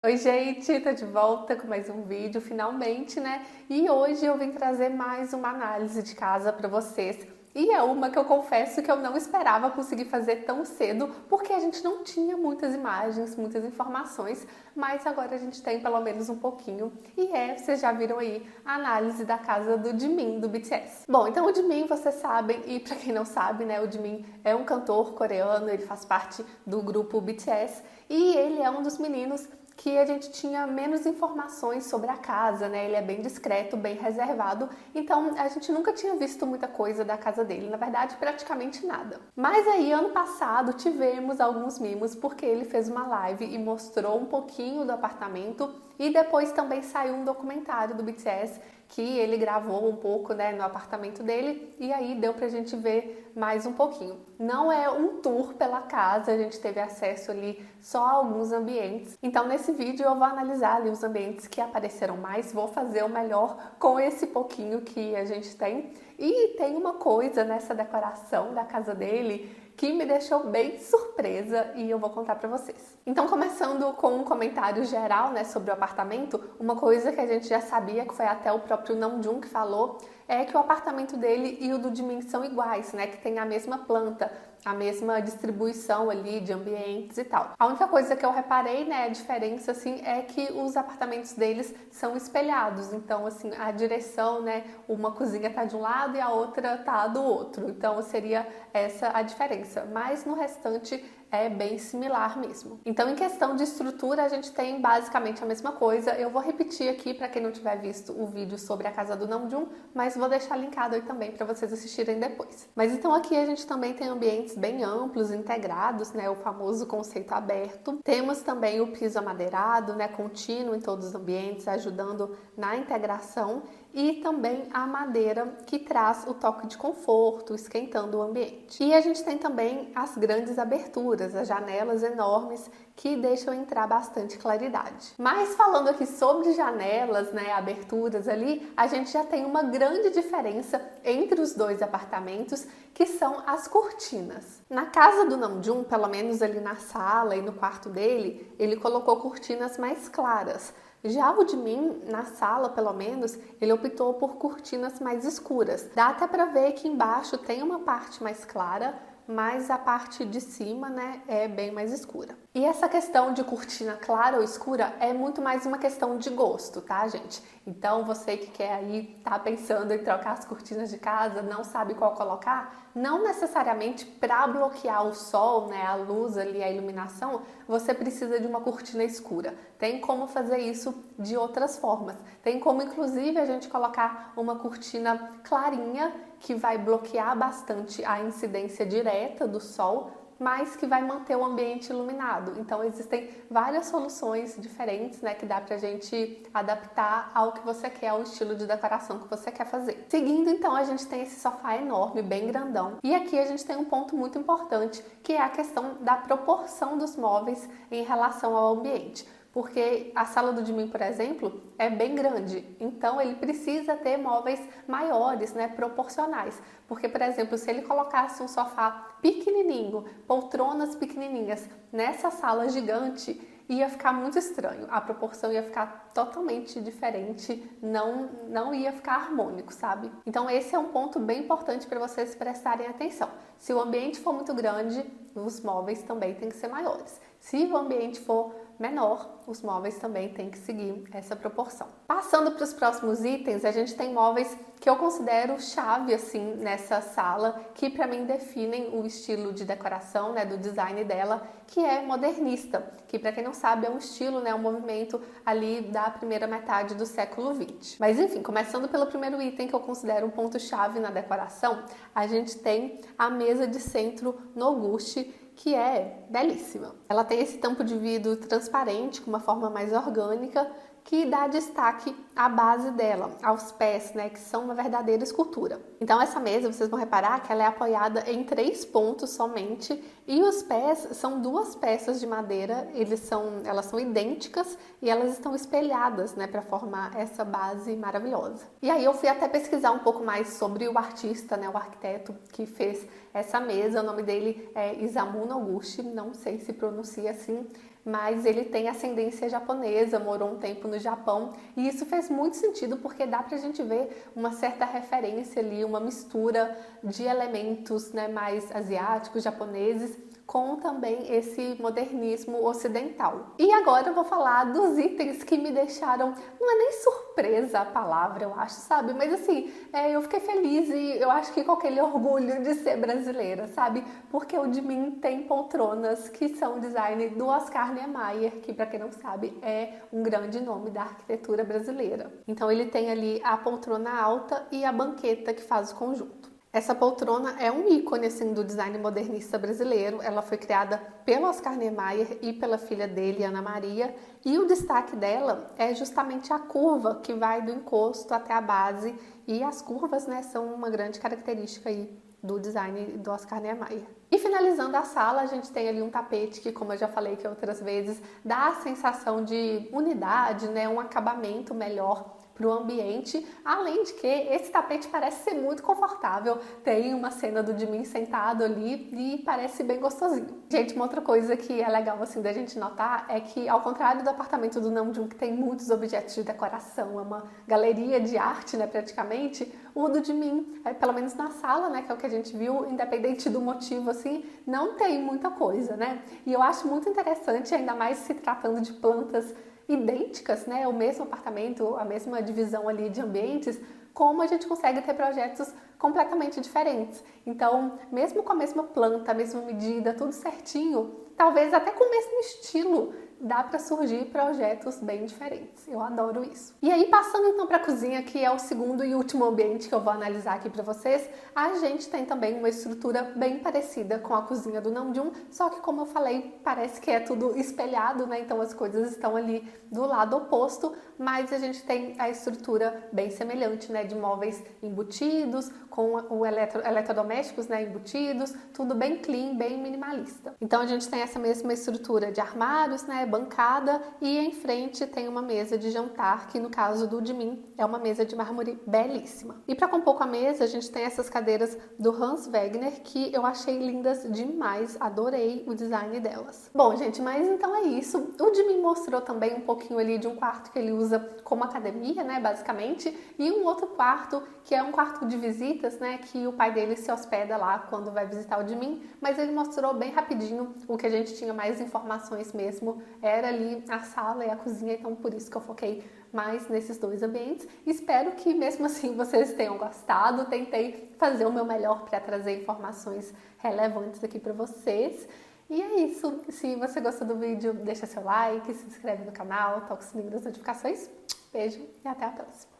Oi, gente, tô de volta com mais um vídeo, finalmente, né? E hoje eu vim trazer mais uma análise de casa para vocês. E é uma que eu confesso que eu não esperava conseguir fazer tão cedo, porque a gente não tinha muitas imagens, muitas informações, mas agora a gente tem pelo menos um pouquinho. Vocês já viram aí a análise da casa do Jimin, do BTS. Bom, então o Jimin, vocês sabem, e pra quem não sabe, né, o Jimin é um cantor coreano, ele faz parte do grupo BTS, e ele é um dos meninos que a gente tinha menos informações sobre a casa, né? Ele é bem discreto, bem reservado, então a gente nunca tinha visto muita coisa da casa dele, na verdade praticamente nada. Mas aí ano passado tivemos alguns mimos porque ele fez uma live e mostrou um pouquinho do apartamento e depois também saiu um documentário do BTS que ele gravou um pouco, né, no apartamento dele e aí deu pra gente ver mais um pouquinho. Não é um tour pela casa, a gente teve acesso ali só a alguns ambientes. Então nesse vídeo eu vou analisar ali os ambientes que apareceram mais, vou fazer o melhor com esse pouquinho que a gente tem. E tem uma coisa nessa decoração da casa dele que me deixou bem surpresa e eu vou contar pra vocês. Então, começando com um comentário geral, né, sobre o apartamento, uma coisa que a gente já sabia, que foi até o próprio Namjoon que falou, é que o apartamento dele e o do Jimin são iguais, né, que tem a mesma planta, a mesma distribuição ali de ambientes e tal. A única coisa que eu reparei, né, a diferença, assim, é que os apartamentos deles são espelhados. Então, assim, a direção, né, uma cozinha tá de um lado e a outra tá do outro. Então, seria essa a diferença. Mas no restante é bem similar mesmo. Então, em questão de estrutura, a gente tem basicamente a mesma coisa. Eu vou repetir aqui para quem não tiver visto o vídeo sobre a casa do Namjoon, mas vou deixar linkado aí também para vocês assistirem depois. Mas então aqui a gente também tem ambientes bem amplos, integrados, né, o famoso conceito aberto. Temos também o piso amadeirado, né, contínuo em todos os ambientes, ajudando na integração, e também a madeira que traz o toque de conforto, esquentando o ambiente. E a gente tem também as grandes aberturas, as janelas enormes que deixam entrar bastante claridade. Mas falando aqui sobre janelas, né, aberturas ali, a gente já tem uma grande diferença entre os dois apartamentos, que são as cortinas. Na casa do Namjoon, pelo menos ali na sala e no quarto dele, ele colocou cortinas mais claras. Já o Jimin, na sala pelo menos, ele optou por cortinas mais escuras. Dá até para ver que embaixo tem uma parte mais clara, mas a parte de cima, né, é bem mais escura. E essa questão de cortina clara ou escura é muito mais uma questão de gosto, tá, gente? Então, você que quer aí, tá pensando em trocar as cortinas de casa, não sabe qual colocar, não necessariamente para bloquear o sol, né, a luz ali, a iluminação, você precisa de uma cortina escura. Tem como fazer isso de outras formas. Tem como, inclusive, a gente colocar uma cortina clarinha que vai bloquear bastante a incidência direta do sol, mas que vai manter o ambiente iluminado. Então existem várias soluções diferentes, né, que dá pra gente adaptar ao que você quer, ao estilo de decoração que você quer fazer. Seguindo, então, a gente tem esse sofá enorme, bem grandão. E aqui a gente tem um ponto muito importante, que é a questão da proporção dos móveis em relação ao ambiente. Porque a sala do Jimin, por exemplo, é bem grande, então ele precisa ter móveis maiores, né, proporcionais. Porque, por exemplo, se ele colocasse um sofá pequenininho, poltronas pequenininhas nessa sala gigante, ia ficar muito estranho, a proporção ia ficar totalmente diferente, não ia ficar harmônico, sabe? Então esse é um ponto bem importante para vocês prestarem atenção. Se o ambiente for muito grande, os móveis também têm que ser maiores. Se o ambiente for menor, os móveis também têm que seguir essa proporção. Passando para os próximos itens, a gente tem móveis que eu considero chave assim nessa sala, que para mim definem o estilo de decoração, né, do design dela, que é modernista, que para quem não sabe é um estilo, né, um movimento ali da primeira metade do século XX. Mas enfim, começando pelo primeiro item que eu considero um ponto chave na decoração, a gente tem a mesa de centro Noguchi, que é belíssima. Ela tem esse tampo de vidro transparente, com uma forma mais orgânica, que dá destaque à base dela, aos pés, né, que são uma verdadeira escultura. Então essa mesa, vocês vão reparar que ela é apoiada em 3 pontos somente, e os pés são 2 peças de madeira, elas são idênticas e elas estão espelhadas, né, para formar essa base maravilhosa. E aí eu fui até pesquisar um pouco mais sobre o artista, né, o arquiteto que fez essa mesa. O nome dele é Isamu Noguchi, não sei se pronuncia assim, mas ele tem ascendência japonesa, morou um tempo no Japão, e isso fez muito sentido porque dá pra gente ver uma certa referência ali, uma mistura de elementos, né, mais asiáticos, japoneses, com também esse modernismo ocidental. E agora eu vou falar dos itens que me deixaram, não é nem surpresa a palavra, eu acho, sabe? Mas assim, eu fiquei feliz e eu acho que com aquele orgulho de ser brasileira, sabe? Porque o de mim tem poltronas que são design do Oscar Niemeyer, que para quem não sabe é um grande nome da arquitetura brasileira. Então ele tem ali a poltrona alta e a banqueta que faz o conjunto. Essa poltrona é um ícone assim, do design modernista brasileiro. Ela foi criada pelo Oscar Niemeyer e pela filha dele, Ana Maria. E o destaque dela é justamente a curva que vai do encosto até a base. E as curvas, né, são uma grande característica aí do design do Oscar Niemeyer. E finalizando a sala, a gente tem ali um tapete que, como eu já falei que outras vezes, dá a sensação de unidade, né, um acabamento melhor para o ambiente, além de que esse tapete parece ser muito confortável, tem uma cena do Jimin sentado ali e parece bem gostosinho. Gente, uma outra coisa que é legal assim da gente notar é que, ao contrário do apartamento do Namjoon, que tem muitos objetos de decoração, é uma galeria de arte, né, praticamente, o do Jimin, pelo menos na sala, né, que é o que a gente viu, independente do motivo, assim, não tem muita coisa, né? E eu acho muito interessante, ainda mais se tratando de plantas idênticas, né? O mesmo apartamento, a mesma divisão ali de ambientes, como a gente consegue ter projetos completamente diferentes. Então, mesmo com a mesma planta, a mesma medida, tudo certinho, talvez até com o mesmo estilo, dá para surgir projetos bem diferentes. Eu adoro isso. E aí, passando então para a cozinha, que é o segundo e último ambiente que eu vou analisar aqui para vocês, a gente tem também uma estrutura bem parecida com a cozinha do Namjoon, só que, como eu falei, parece que é tudo espelhado, né? Então as coisas estão ali do lado oposto, mas a gente tem a estrutura bem semelhante, né? De móveis embutidos, com o eletrodomésticos, né? Embutidos, tudo bem clean, bem minimalista. Então a gente tem essa mesma estrutura de armários, né? Bancada, e em frente tem uma mesa de jantar, que no caso do Jimin é uma mesa de mármore belíssima. E para compor com a mesa, a gente tem essas cadeiras do Hans Wegner, que eu achei lindas demais, adorei o design delas. Bom, gente, mas então é isso. O Jimin mostrou também um pouquinho ali de um quarto que ele usa como academia, né, basicamente, e um outro quarto que é um quarto de visitas, né, que o pai dele se hospeda lá quando vai visitar o Jimin, mas ele mostrou bem rapidinho. O que a gente tinha mais informações mesmo era ali a sala e a cozinha, então por isso que eu foquei mais nesses dois ambientes. Espero que mesmo assim vocês tenham gostado. Tentei fazer o meu melhor para trazer informações relevantes aqui para vocês. E é isso. Se você gostou do vídeo, deixa seu like, se inscreve no canal, toca o sininho das notificações. Beijo e até a próxima.